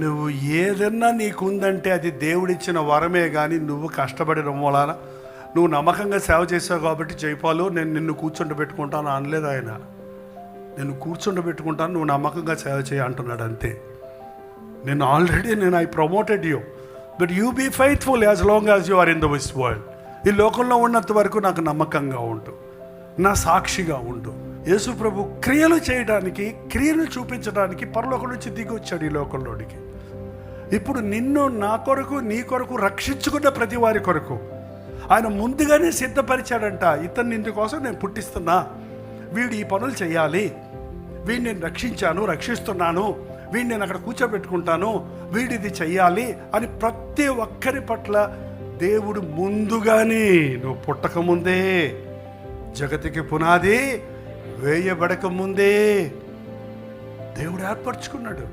నువ్వు ఏదన్నా నీకుందంటే అది దేవుడిచ్చిన వరమే, కానీ నువ్వు కష్టపడిన మూలాన నువ్వు నమ్మకంగా సేవ చేసావు కాబట్టి జైపాలు నేను నిన్ను కూర్చుండబెట్టుకుంటాను అనలేదు ఆయన. నేను కూర్చుండబెట్టుకుంటాను, నువ్వు నమ్మకంగా సేవ చేయ అంటున్నాడు అంతే. నేను I promoted you, but you be faithful as long as you are in the this world. ఈ లోకంలో ఉన్నంత వరకు నాకు నమ్మకంగా ఉండు, నా సాక్షిగా ఉండు. యేసు ప్రభు క్రియలు చేయడానికి, క్రియలు చూపించడానికి పరలోకం నుంచి దిగి వచ్చాడు ఈ లోకంలోనికి. ఇప్పుడు నిన్ను నా కొరకు, నీ కొరకు, రక్షించుకున్న ప్రతి వారి కొరకు ఆయన ముందుగానే సిద్ధపరిచాడంట. ఇతన్ని ఇందుకోసం నేను పుట్టిస్తున్నా, వీడు ఈ పనులు చేయాలి, వీడిని నేను రక్షిస్తున్నాను, వీడిని నేను అక్కడ కూర్చోబెట్టుకుంటాను, వీడిది చెయ్యాలి అని ప్రతి ఒక్కరి పట్ల దేవుడు ముందుగానే, నువ్వు పుట్టకముందే, జగతికి పునాది వేయబడక ముందే దేవుడు ఏర్పరచుకున్నాడు.